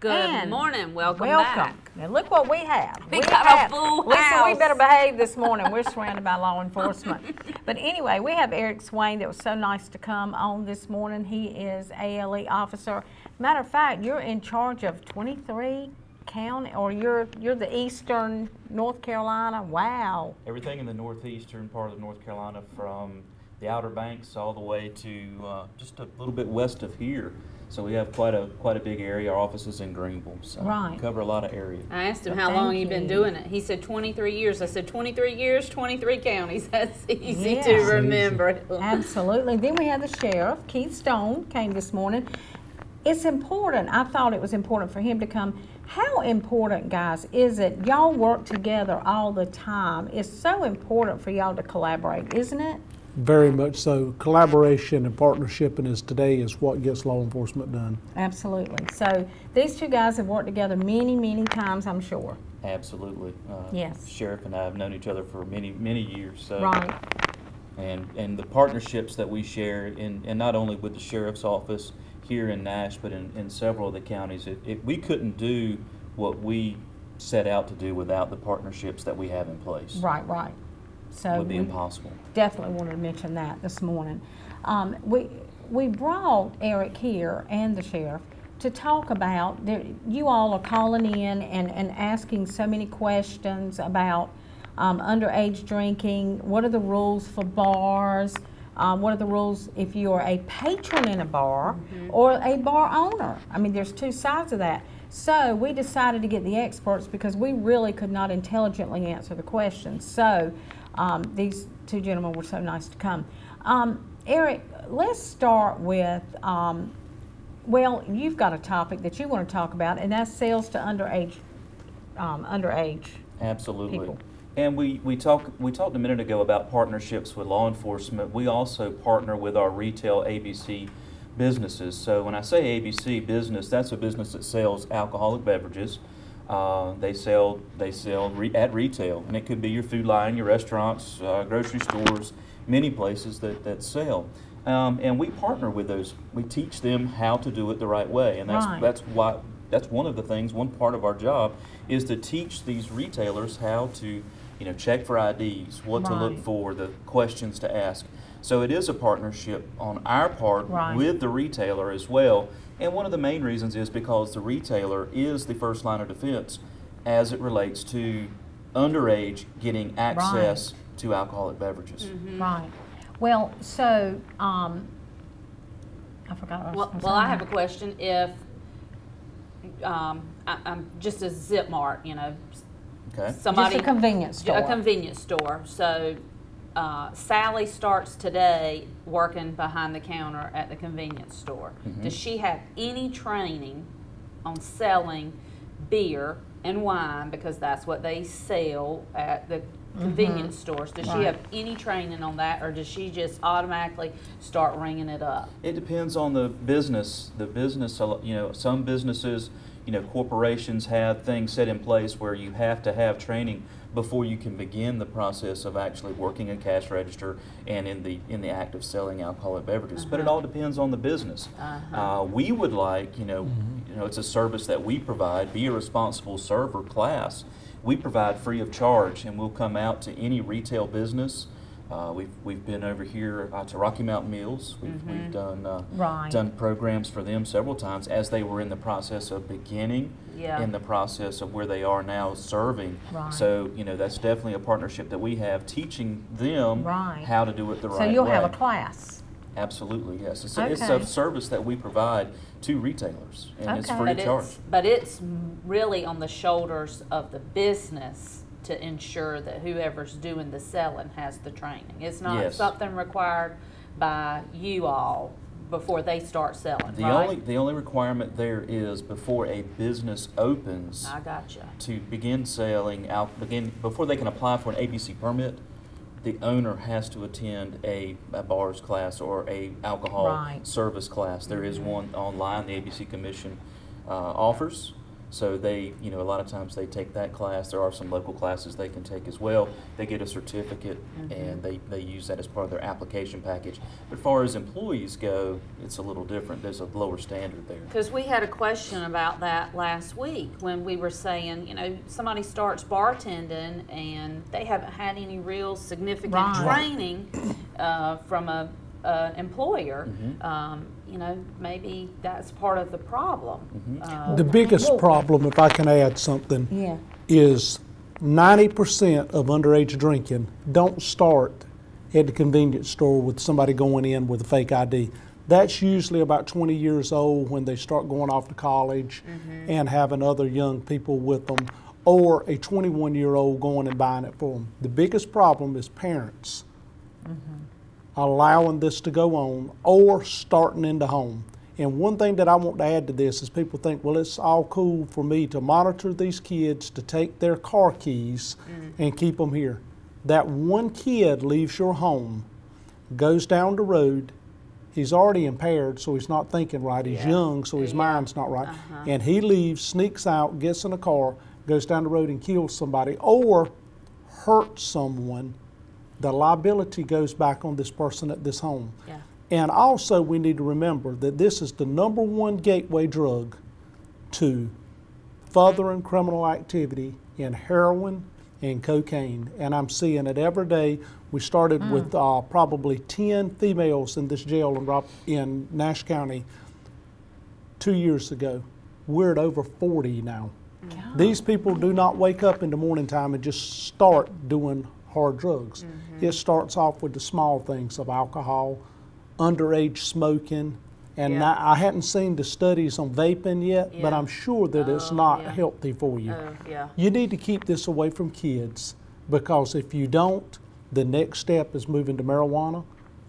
Good morning. Welcome back. Now look what we have. We got a full house. Listen, we better behave this morning. We're surrounded by law enforcement. But anyway, we have Eric Swain that was so nice to come on this morning. He is ALE officer. Matter of fact, you're in charge of 23 county, or you're the Eastern North Carolina. Wow. Everything in the northeastern part of North Carolina, from the Outer Banks all the way to just a little bit west of here. So we have quite a big area. Our office is in Greenville, so we cover a lot of area. I asked him how long you've been doing it. He said 23 years. I said 23 years, 23 counties. That's easy to remember. Absolutely. Then we have the sheriff, Keith Stone, came this morning. It's important. I thought it was important for him to come. How important, guys, is it? Y'all work together all the time. It's so important for y'all to collaborate, isn't it? Very much so. Collaboration and partnership today is what gets law enforcement done. Absolutely. So these two guys have worked together many, many times, I'm sure. Absolutely. Yes. Sheriff and I have known each other for many, many years. So. Right. And the partnerships that we share, and not only with the sheriff's office here in Nash, but in several of the counties, we couldn't do what we set out to do without the partnerships that we have in place. Right, right. So it would be impossible. Definitely wanted to mention that this morning. We brought Eric here and the sheriff to talk about, you all are calling in and asking so many questions about underage drinking. What are the rules for bars? What are the rules if you're a patron in a bar or a bar owner? I mean, there's two sides of that. So we decided to get the experts because we really could not intelligently answer the questions. So these two gentlemen were so nice to come. Eric, let's start with, well, you've got a topic that you want to talk about, and that's sales to underage Absolutely. people. And we talked a minute ago about partnerships with law enforcement. We also partner with our retail ABC businesses. So when I say ABC business, that's a business that sells alcoholic beverages. They sell at retail, and it could be your food line, your restaurants, grocery stores, many places that sell. And we partner with those. We teach them how to do it the right way, and that's one of the things. One part of our job is to teach these retailers how to, check for IDs, what to look for, the questions to ask. So it is a partnership on our part with the retailer as well. And one of the main reasons is because the retailer is the first line of defense as it relates to underage getting access to alcoholic beverages. Right. Well, so I forgot what I was going to say. Well, I have a question. If I'm just a Zip Mart, somebody, just a convenience store. A convenience store. So Sally starts today working behind the counter at the convenience store. Does she have any training on selling beer and wine, because that's what they sell at the convenience stores? Does she have any training on that, or does she just automatically start ringing it up? It depends on the business. Some businesses, corporations have things set in place where you have to have training before you can begin the process of actually working a cash register and in the act of selling alcoholic beverages. But it all depends on the business. We would like, it's a service that we provide, be a responsible server class. We provide free of charge, and we'll come out to any retail business. We've been over here to Rocky Mountain Meals. We've done programs for them several times as they were in the process of beginning, in the process of where they are now serving. So that's definitely a partnership that we have, teaching them how to do it the right way. So you'll have a class. Absolutely, yes. It's a service that we provide to retailers, and it's free of charge. But it's really on the shoulders of the business to ensure that whoever's doing the selling has the training. It's not something required by you all before they start selling, the only requirement there is before a business opens. I gotcha. To begin selling before they can apply for an ABC permit, the owner has to attend a bars class or a alcohol service class. There is one online the ABC Commission offers. So they, a lot of times they take that class. There are some local classes they can take as well. They get a certificate, and they use that as part of their application package. But as far as employees go, it's a little different. There's a lower standard there. Because we had a question about that last week when we were saying, somebody starts bartending and they haven't had any real significant training from a employer. Maybe that's part of the problem. The biggest problem, if I can add something, is 90% of underage drinking don't start at the convenience store with somebody going in with a fake ID. That's usually about 20 years old when they start going off to college and having other young people with them, or a 21-year-old going and buying it for them. The biggest problem is parents allowing this to go on or starting in the home. And one thing that I want to add to this is people think, well, it's all cool for me to monitor these kids, to take their car keys and keep them here. That one kid leaves your home, goes down the road, he's already impaired, so he's not thinking right. He's young, so his mind's not right. And he leaves, sneaks out, gets in a car, goes down the road and kills somebody or hurts someone. The liability goes back on this person at this home. And also we need to remember that this is the #1 gateway drug to furthering criminal activity in heroin and cocaine. And I'm seeing it every day. We started with probably 10 females in this jail in Nash County 2 years ago. We're at over 40 now. These people do not wake up in the morning time and just start doing hard drugs. It starts off with the small things of alcohol, underage smoking, and now, I hadn't seen the studies on vaping yet, but I'm sure that it's not healthy for you. You need to keep this away from kids, because if you don't, the next step is moving to marijuana,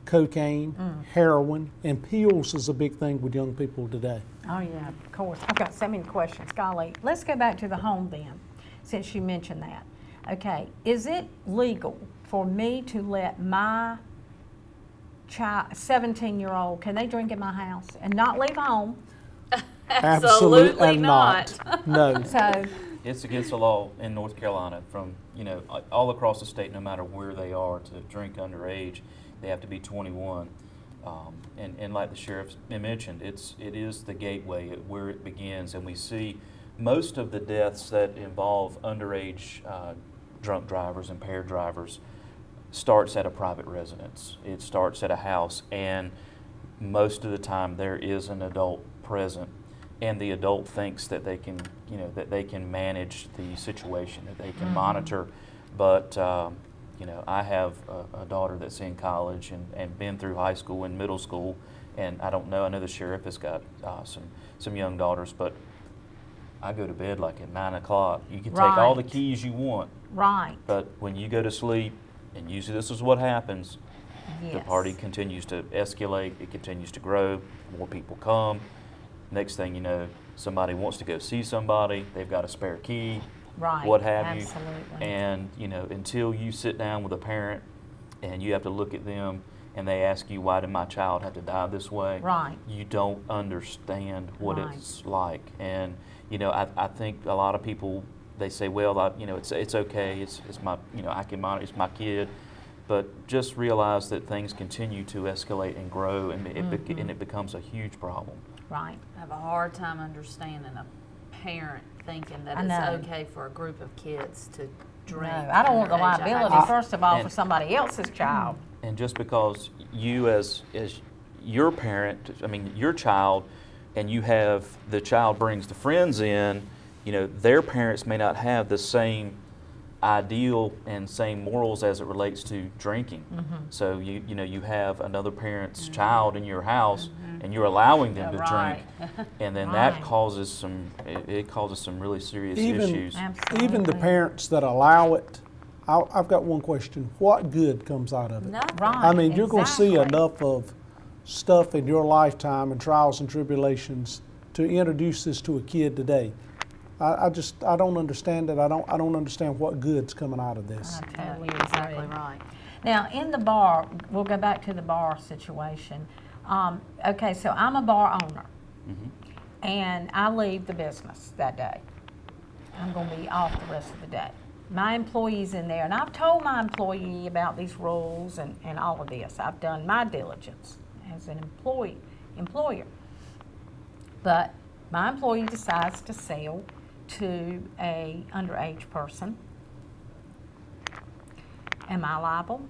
cocaine, heroin, and pills is a big thing with young people today. Oh yeah, of course. I've got so many questions. Golly, let's go back to the home then, since you mentioned that. Okay, is it legal for me to let my child, 17-year-old, can they drink in my house and not leave home? Absolutely not. No. So it's against the law in North Carolina, from all across the state, no matter where they are, to drink underage. They have to be 21. And like the sheriff mentioned, it is the gateway where it begins, and we see most of the deaths that involve underage drunk drivers, impaired drivers, starts at a private residence. It starts at a house, and most of the time there is an adult present, and the adult thinks that they can, that they can manage the situation, that they can monitor. But I have a daughter that's in college and been through high school and middle school, and I don't know. I know the sheriff has got some young daughters, but I go to bed like at 9 o'clock. You can take all the keys you want. But when you go to sleep, and usually this is what happens, the party continues to escalate, it continues to grow, more people come. Next thing you know, somebody wants to go see somebody, they've got a spare key, what have you. And until you sit down with a parent and you have to look at them and they ask you, why did my child have to die this way? You don't understand what it's like. And I think a lot of people, they say, well, it's okay, it's my, I can monitor, it's my kid. But just realize that things continue to escalate and grow, and it becomes a huge problem. I have a hard time understanding a parent thinking that it's okay for a group of kids to drink. No, I don't want the liability, first of all, for somebody else's child. And just because you as your parent, your child, and you have, the child brings the friends in, their parents may not have the same ideal and same morals as it relates to drinking. So you have another parent's child in your house, and you're allowing them to drink, and then that causes some really serious issues. Even the parents that allow it, I've got one question: what good comes out of it? You're going to see enough of stuff in your lifetime and trials and tribulations to introduce this to a kid today. I don't understand it. I don't understand what good's coming out of this. Totally exactly right. Now, in the bar, we'll go back to the bar situation. Okay, so I'm a bar owner, and I leave the business that day. I'm going to be off the rest of the day. My employee's in there, and I've told my employee about these rules and all of this. I've done my diligence as an employer. But my employee decides to sell to a underage person. Am I liable?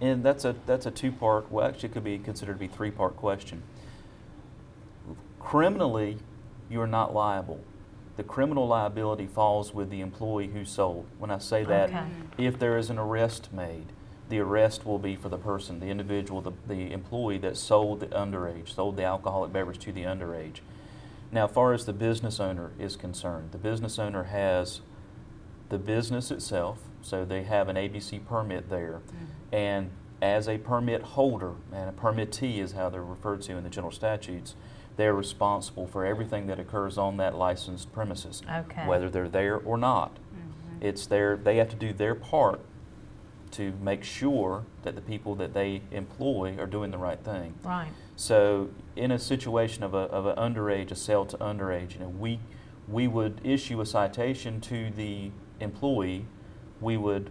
And that's a two-part, well, actually it could be considered to be three-part question. Criminally, you're not liable. The criminal liability falls with the employee who sold. When I say that, Okay. if there is an arrest made, the arrest will be for the person, the individual, the employee that sold the underage, sold the alcoholic beverage to the underage. Now, as far as the business owner is concerned, the business owner has the business itself, so they have an ABC permit there, and as a permit holder, and a permittee is how they're referred to in the general statutes, they're responsible for everything that occurs on that licensed premises, Okay. whether they're there or not. It's they have to do their part to make sure that the people that they employ are doing the right thing. Right. So in a situation of an underage, a sale to underage, we would issue a citation to the employee. We would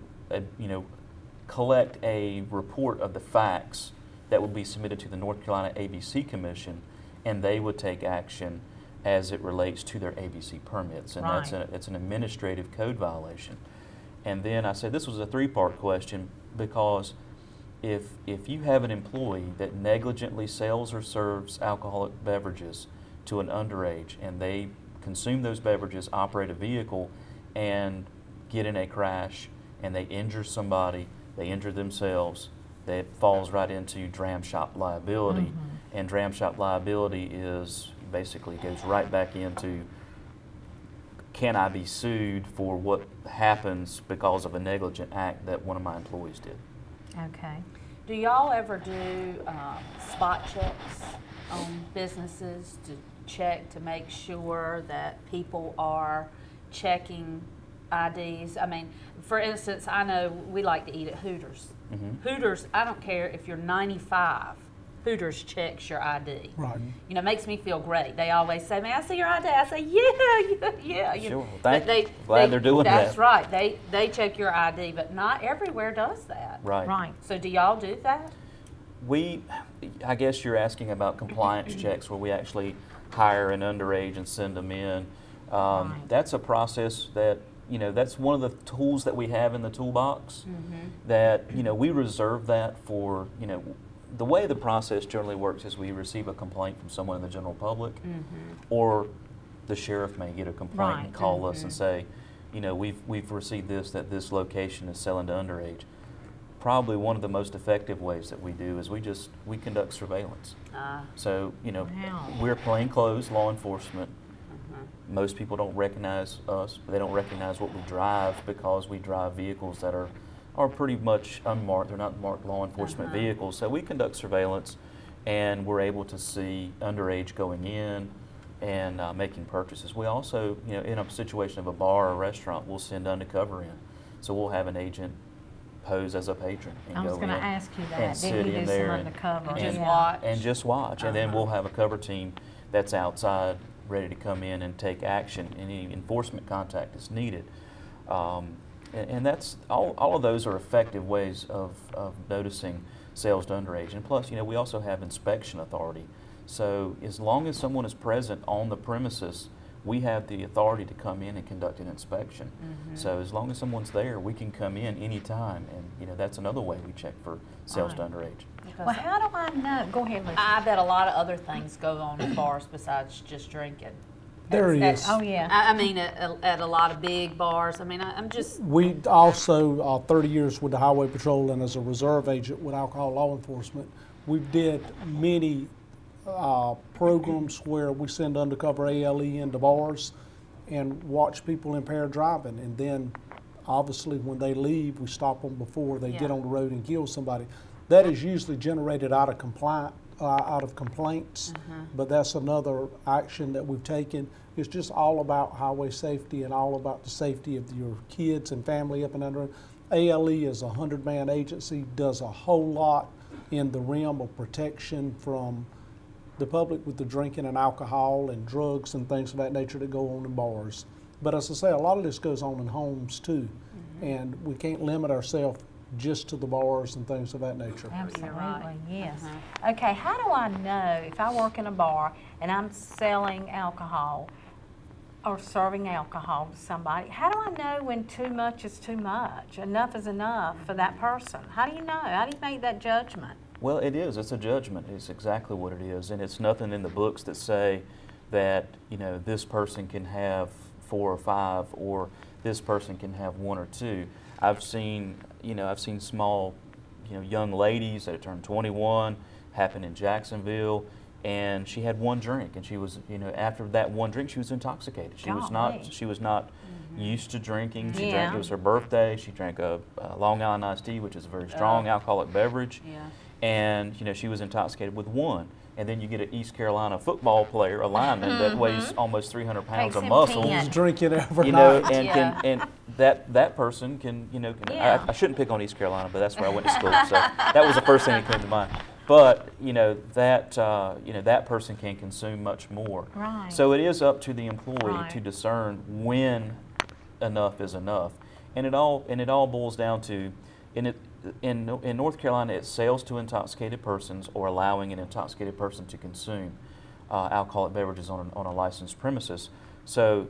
collect a report of the facts that would be submitted to the North Carolina ABC Commission, and they would take action as it relates to their ABC permits, and Right. it's an administrative code violation. And then I said this was a three-part question because if you have an employee that negligently sells or serves alcoholic beverages to an underage, and they consume those beverages, operate a vehicle, and get in a crash, and they injure somebody, they injure themselves, that falls right into dram shop liability. And dram shop liability basically goes right back into, can I be sued for what happens because of a negligent act that one of my employees did? Okay. Do y'all ever do spot checks on businesses to check to make sure that people are checking IDs? I mean, for instance, I know we like to eat at Hooters. Hooters, I don't care if you're 95, Hooters checks your ID. Right. You know, it makes me feel great. They always say, "May I see your ID?" I say, "Yeah." You Sure. know, Thank but you. Glad they're doing that. That's right. They check your ID, but not everywhere does that. Right. Right. So do y'all do that? I guess you're asking about compliance checks where we actually hire an underage and send them in. Right. That's a process that, that's one of the tools that we have in the toolbox that, we reserve that for, the way the process generally works is we receive a complaint from someone in the general public, or the sheriff may get a complaint and Right. call us and say, we've received that this location is selling to underage. Probably one of the most effective ways that we do is we conduct surveillance. So, Wow. we're plainclothes law enforcement. Most people don't recognize us, but they don't recognize what we drive because we drive vehicles that are pretty much unmarked. They're not marked law enforcement vehicles. So we conduct surveillance, and we're able to see underage going in and making purchases. We also, in a situation of a bar or restaurant, we'll send undercover in. So we'll have an agent pose as a patron and I was go going to in ask you that. and Did sit you in do there some and- undercover? And just Yeah. watch. and just watch. And then we'll have a cover team that's outside ready to come in and take action. Any enforcement contact is needed. And that's all of those are effective ways of noticing sales to underage. And plus, we also have inspection authority. So as long as someone is present on the premises, we have the authority to come in and conduct an inspection. So as long as someone's there, we can come in anytime, and that's another way we check for sales to underage. Because Well, how do I know? Go ahead, Lisa. I bet a lot of other things go on in bars besides just drinking. There is. Oh, yeah. I mean, at a lot of big bars. I mean, I'm just. We also, 30 years with the Highway Patrol and as a reserve agent with alcohol law enforcement, we did many programs where we send undercover ALE into bars and watch people impaired driving. And then, obviously, when they leave, we stop them before they get on the road and kill somebody. That is usually generated out of complaints, but that's another action that we've taken. It's just all about highway safety and all about the safety of your kids and family up and under. ALE is a 100-man agency, does a whole lot in the realm of protection from the public with the drinking and alcohol and drugs and things of that nature that go on in bars. But as I say, a lot of this goes on in homes too, and we can't limit ourselves just to the bars and things of that nature. Absolutely, right. yes. Okay, how do I know if I work in a bar and I'm selling alcohol or serving alcohol to somebody, how do I know when too much is too much, enough is enough for that person? How do you know? How do you make that judgment? Well, it is. It's a judgment. It's exactly what it is. And it's nothing in the books that say that, you know, this person can have 4 or 5 or this person can have 1 or 2. I've seen small, young ladies that turned 21, happened in Jacksonville, and she had 1 drink, and she was, after that 1 drink, she was intoxicated. She was not used to drinking. She drank. It was her birthday. She drank a Long Island iced tea, which is a very strong alcoholic beverage, and she was intoxicated with 1. And then you get an East Carolina football player, a lineman that weighs almost 300 pounds of muscle. He's drinking every night. And that person can, I shouldn't pick on East Carolina, but that's where I went to school, so that was the first thing that came to mind. But that person can consume much more. Right. So it is up to the employee to discern when enough is enough, and it all boils down to, in North Carolina, it's sales to intoxicated persons or allowing an intoxicated person to consume alcoholic beverages on a licensed premises. So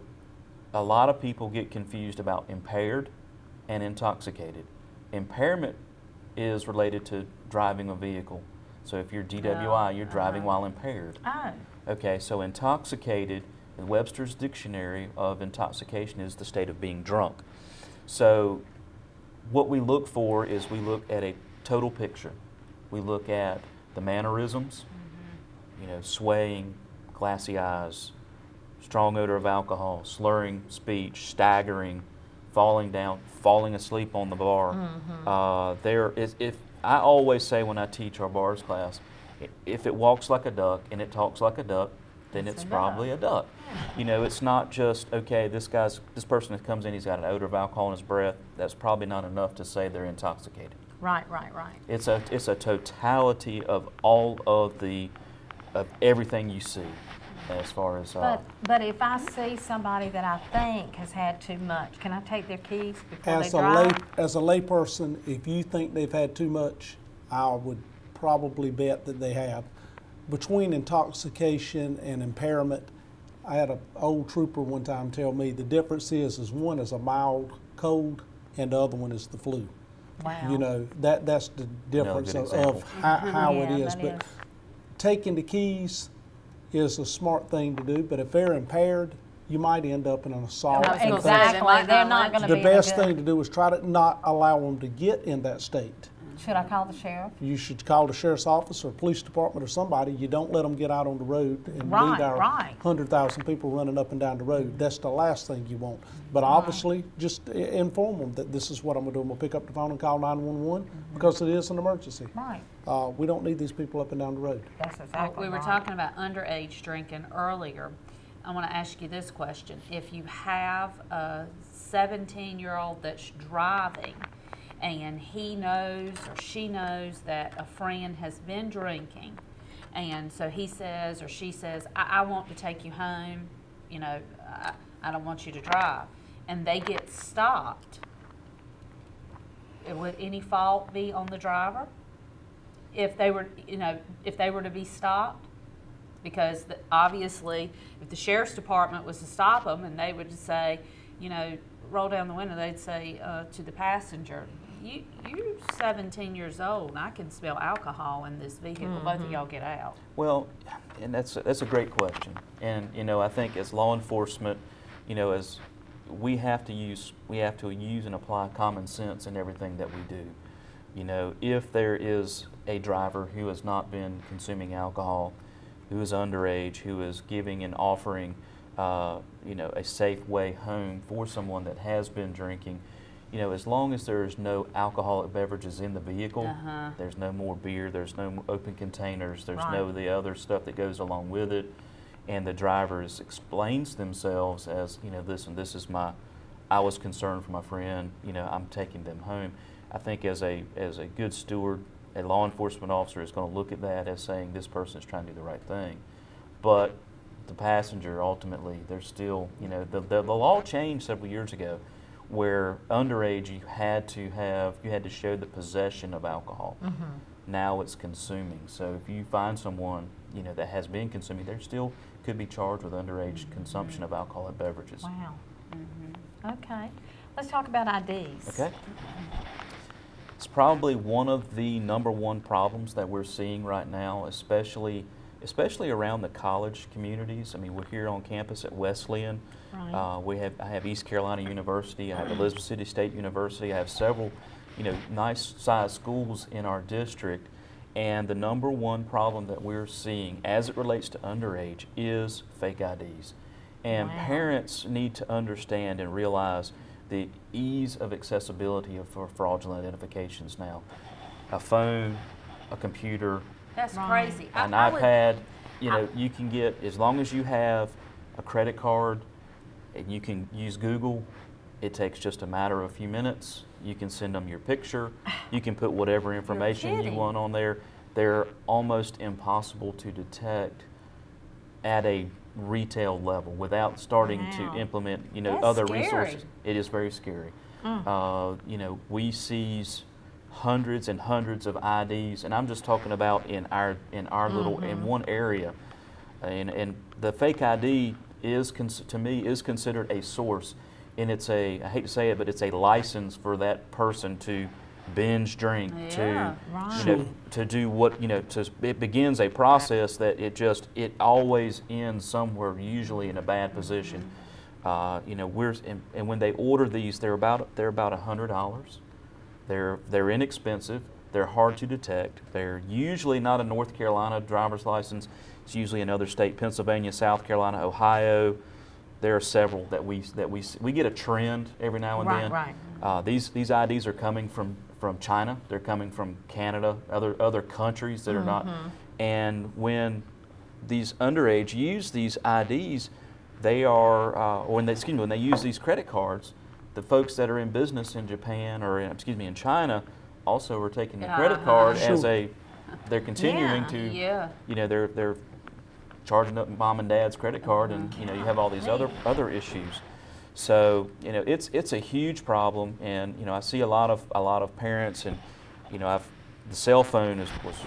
a lot of people get confused about impaired and intoxicated. Impairment is related to driving a vehicle. So if you're DWI, you're driving while impaired. Okay, so intoxicated, the Webster's Dictionary of intoxication is the state of being drunk. So what we look for is we look at a total picture. We look at the mannerisms, swaying, glassy eyes, strong odor of alcohol, slurring speech, staggering, falling down, falling asleep on the bar. If I always say when I teach our bars class, if it walks like a duck and it talks like a duck, then it's probably a duck. It's not just, okay, this person that comes in, he's got an odor of alcohol in his breath. That's probably not enough to say they're intoxicated. Right. It's a totality of all of everything you see, as far as. But if I see somebody that I think has had too much, can I take their keys before they As a layperson, if you think they've had too much, I would probably bet that they have. Between intoxication and impairment, I had an old trooper one time tell me the difference is one is a mild cold and the other one is the flu. Wow. That's the difference of how it is. But taking the keys is a smart thing to do, but if they're impaired, you might end up in an assault. Exactly. They're not going to be the best thing to do is try to not allow them to get in that state. Should I call the sheriff? You should call the sheriff's office or police department or somebody. You don't let them get out on the road and lead our 100,000 people running up and down the road. That's the last thing you want. But obviously, just inform them that this is what I'm going to do. I'm going to pick up the phone and call 911 because it is an emergency. Right. We don't need these people up and down the road. That's exactly We were talking about underage drinking earlier. I want to ask you this question. If you have a 17-year-old that's driving, and he knows or she knows that a friend has been drinking, and so he says or she says, I want to take you home, I don't want you to drive, and they get stopped, would any fault be on the driver if they were to be stopped? Because obviously if the sheriff's department was to stop them and they would say, roll down the window, they'd say to the passenger, you're 17 years old, and I can smell alcohol in this vehicle. Both of y'all get out. Well, and that's a great question. And I think as law enforcement, as we have to use and apply common sense in everything that we do. If there is a driver who has not been consuming alcohol, who is underage, who is giving and offering, a safe way home for someone that has been drinking. As long as there's no alcoholic beverages in the vehicle, there's no more beer, there's no open containers, there's no the other stuff that goes along with it, and the driver explains themselves as, this is I was concerned for my friend, I'm taking them home. I think as a good steward, a law enforcement officer is going to look at that as saying this person is trying to do the right thing. But the passenger, ultimately, there's still, you know, the law changed several years ago, where underage you had to show the possession of alcohol. Now it's consuming. So if you find someone, you know, that has been consuming, they still could be charged with underage consumption of alcoholic beverages. Wow. Okay. Let's talk about IDs. Okay. It's probably one of the #1 problems that we're seeing right now, especially around the college communities. I mean, we're here on campus at Wesleyan. Right. I have East Carolina University. I have Elizabeth City State University. I have several, you know, nice-sized schools in our district. And the #1 problem that we're seeing as it relates to underage is fake IDs. And Wow. parents need to understand and realize the ease of accessibility for fraudulent identifications now. A phone, a computer, That's Right. crazy. an I would- iPad, you know, you can get, as long as you have a credit card and you can use Google, it takes just a matter of a few minutes. You can send them your picture. You can put whatever information you kidding. want on there. They're almost impossible to detect at a retail level without starting Wow. to implement, you know, That's other scary. resources. It is very scary. You know, we seize hundreds and hundreds of IDs, and I'm just talking about in our little in one area, and the fake ID is to me is considered a source, and it's I hate to say it, but it's a license for that person to binge drink, Yeah. Right. you know, to do what, you know, it begins a process that it always ends somewhere, usually in a bad position. You know, and when they order these, they're about $100. They're inexpensive. They're hard to detect. They're usually not a North Carolina driver's license. It's usually another state: Pennsylvania, South Carolina, Ohio. There are several that we get a trend every now and then. Right. These IDs are coming from China. They're coming from Canada, other countries that are not. And when these underage use these IDs, they are when they use these credit cards, the folks that are in business in Japan or in China also are taking the credit card as they're continuing to, you know, they're charging up mom and dad's credit card, and you know, you have all these other issues. So, you know, it's a huge problem, and you know, I see a lot of parents, and you know, the cell phone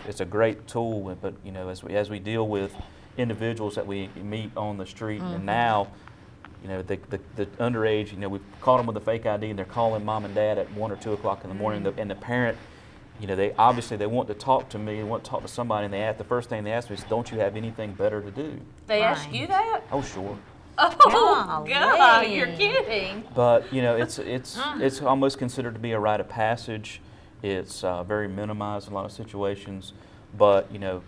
it's a great tool, but you know, as we deal with individuals that we meet on the street, and now, you know, the underage, you know, we've caught them with a fake ID, and they're calling mom and dad at 1 or 2 o'clock in the morning, and the parent, you know, they obviously want to talk to me, they want to talk to somebody, and the first thing they ask me is, "Don't you have anything better to do?" They ask you that? Oh, sure. Oh, Golly. God, you're kidding. But you know, it's almost considered to be a rite of passage. It's very minimized in a lot of situations. But you know,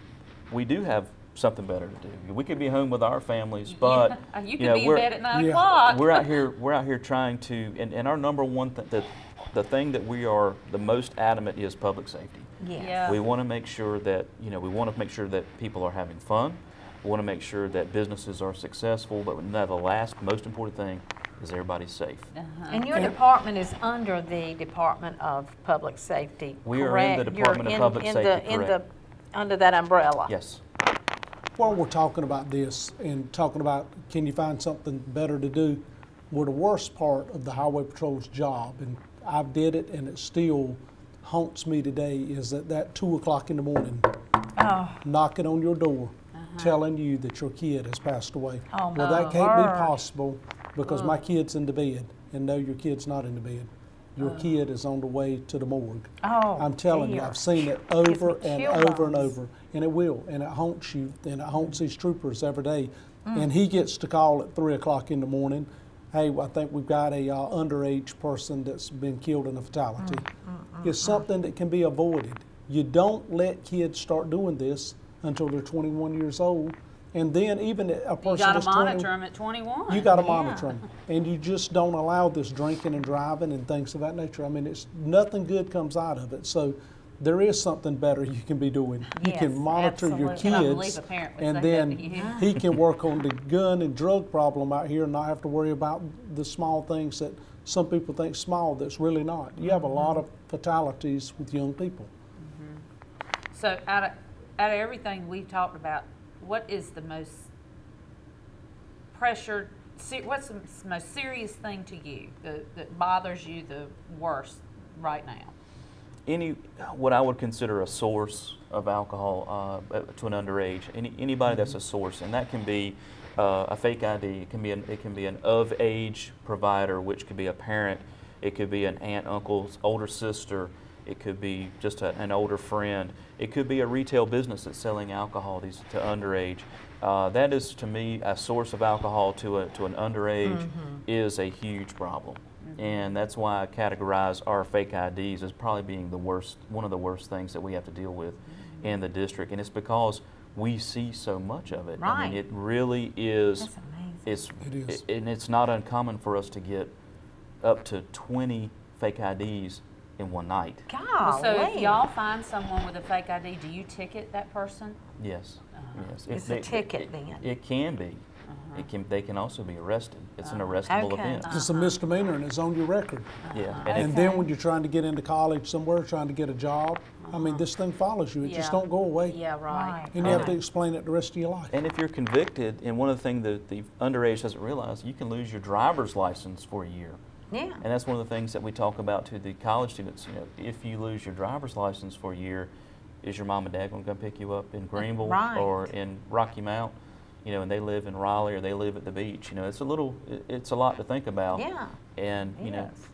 we do have something better to do. We could be home with our families, but you could know, be in bed at 9 o'clock. we're out here trying to, and our #1 the thing that we are the most adamant is public safety. Yeah. We want to make sure that, you know, people are having fun. We want to make sure that businesses are successful, but the last most important thing is everybody's safe. And your department is under the Department of Public Safety, We are correct? in the Department of Public Safety, correct. Under that umbrella. Yes. While we're talking about this and talking about can you find something better to do, well, the worst part of the Highway Patrol's job, and I did it and it still haunts me today, is that 2 o'clock in the morning, knocking on your door, telling you that your kid has passed away. Oh, well, my that can't be word. possible because my kid's in the bed, and no, your kid's not in the bed. Your kid is on the way to the morgue. Oh, I'm telling you, dear. I've seen it over Gives me and chill over and bumps. over, and it will, and it haunts you, and it haunts these troopers every day. And he gets to call at 3 o'clock in the morning. Hey, I think we've got a underage person that's been killed in a fatality. It's something that can be avoided. You don't let kids start doing this until they're 21 years old, and then even a person You got to that's 20, monitor them at 21. you got to monitor them, and you just don't allow this drinking and driving and things of that nature. I mean, it's nothing good comes out of it. So there is something better you can be doing. You Yes, can monitor your absolutely. Cannot believe kids, a parent would and say then that to you. he can work on the gun and drug problem out here and not have to worry about the small things that some people think small that's really not. You have a lot of fatalities with young people. So out of everything we've talked about, what is the most pressure? What's the most serious thing to you that bothers you the worst right now? What I would consider a source of alcohol to an underage. Anybody that's a source, and that can be a fake ID. It can be an of age provider, which could be a parent. It could be an aunt, uncle's older sister. It could be just an older friend. It could be a retail business that's selling alcohol to underage. That is, to me, a source of alcohol to an underage is a huge problem. And that's why I categorize our fake IDs as probably being one of the worst things that we have to deal with in the district. And it's because we see so much of it. Right. I mean, it really is. That's amazing. It is. And it's not uncommon for us to get up to 20 fake IDs in one night. Golly. So if y'all find someone with a fake ID, do you ticket that person? Yes. Yes. It's a ticket then. It can be. They can also be arrested. It's an arrestable Okay. offense. It's a misdemeanor and it's on your record. Yeah. And then when you're trying to get into college somewhere, trying to get a job, I mean, this thing follows you. It just don't go away. Yeah, right. Right. And you have to explain it the rest of your life. And if you're convicted, and one of the things that the underage doesn't realize, you can lose your driver's license for a year. Yeah. And that's one of the things that we talk about to the college students. You know, if you lose your driver's license for a year, is your mom and dad going to come pick you up in Greenville Right. or in Rocky Mount? You know, and they live in Raleigh or they live at the beach. You know, it's a lot to think about. Yeah. And you know, Yes.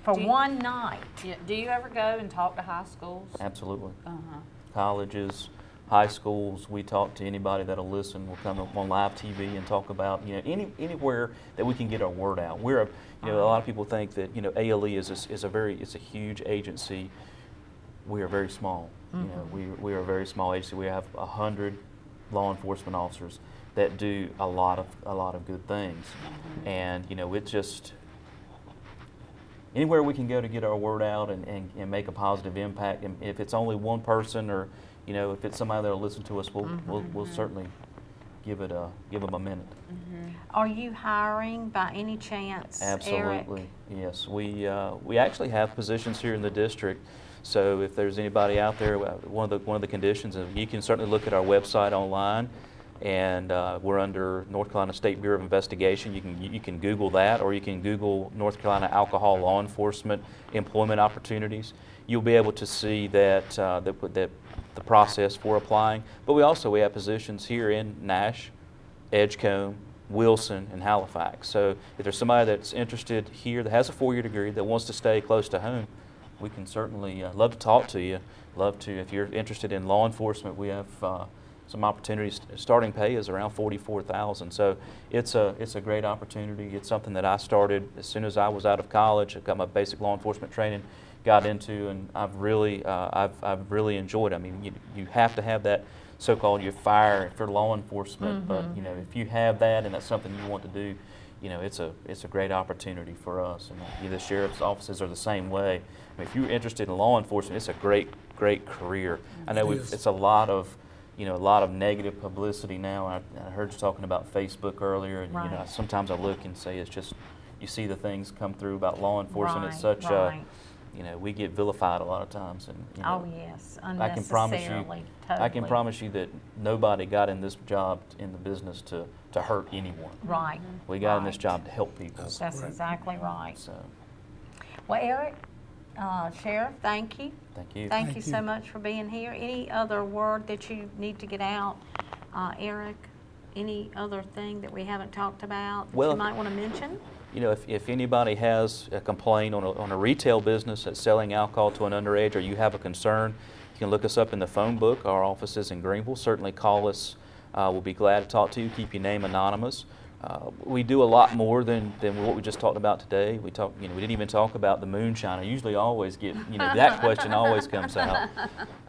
For Do you- one night. Yeah. Do you ever go and talk to high schools? absolutely. Uh-huh. Colleges, high schools, we talk to anybody that'll listen. We'll come up on live TV and talk about, you know, anywhere that we can get our word out. We're a lot of people think that, you know, ALE is a huge agency. We are very small. You know, we are a very small agency. We have 100 law enforcement officers that do a lot of good things. And you know, it's just anywhere we can go to get our word out and make a positive impact. And if it's only one person, or you know, if it's somebody that'll listen to us, we'll certainly give them a minute. Are you hiring by any chance, Absolutely, Eric? yes. We actually have positions here in the district. So if there's anybody out there, one of the conditions, and you can certainly look at our website online, and we're under North Carolina State Bureau of Investigation. You can Google that, or you can Google North Carolina Alcohol Law Enforcement Employment Opportunities. You'll be able to see that the process for applying. But we have positions here in Nash, Edgecombe, Wilson, and Halifax. So if there's somebody that's interested here that has a 4-year degree that wants to stay close to home, we can certainly love to talk to you. Love to, if you're interested in law enforcement, we have some opportunities. Starting pay is around $44,000, so it's a great opportunity. It's something that I started as soon as I was out of college. I got my basic law enforcement training, got into, and I've really enjoyed it. I mean, you have to have that so-called your fire for law enforcement, but you know, if you have that and that's something you want to do, you know, it's a great opportunity for us. And you know, the sheriff's offices are the same way. I mean, if you're interested in law enforcement, it's a great career. I know it's a lot of negative publicity now. I heard you talking about Facebook earlier, and you know, sometimes I look and say it's just, you see the things come through about law enforcement. It's such you know, we get vilified a lot of times, and you know, Oh yes, I can promise you, I can totally. promise you that nobody got in this job in the business to hurt anyone. Right. We got in this job to help people. That's Right. exactly right. So, Well, Eric, Sheriff, thank you. thank you. Thank you Thank so you. much for being here. Any other word that you need to get out, Eric? Any other thing that we haven't talked about that Well, you might want to mention? You know, if anybody has a complaint on a retail business that's selling alcohol to an underage, or you have a concern, you can look us up in the phone book. Our office is in Greenville. Certainly call us. We'll be glad to talk to you. Keep your name anonymous. We do a lot more than what we just talked about today. We didn't even talk about the moonshine. I usually always get, you know, that question always comes out,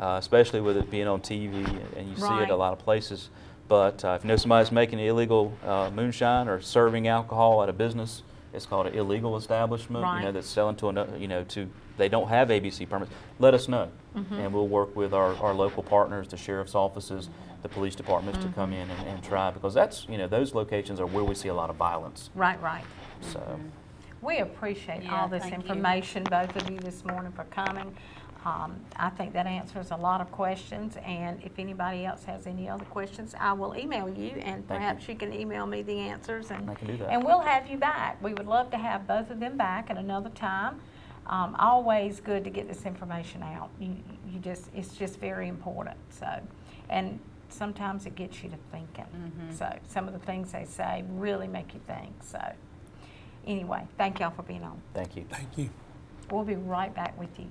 especially with it being on TV, and you see it a lot of places. But if you know somebody's making illegal moonshine or serving alcohol at a business, it's called an illegal establishment. You know, that's selling to another, you know, they don't have ABC permits. Let us know, and we'll work with our local partners, the sheriff's offices, the police departments, to come in and try, because that's, you know, those locations are where we see a lot of violence. Right. So We appreciate Yeah, all this thank you. information, both of you this morning, for coming. I think that answers a lot of questions, and if anybody else has any other questions, I will email you, and perhaps you can email me the answers, and I can do that. And we'll have you back. We would love to have both of them back at another time. Always good to get this information out. It's just very important. So, and sometimes it gets you to thinking. So some of the things they say really make you think. So anyway, thank y'all for being on. Thank you. Thank you. We'll be right back with you.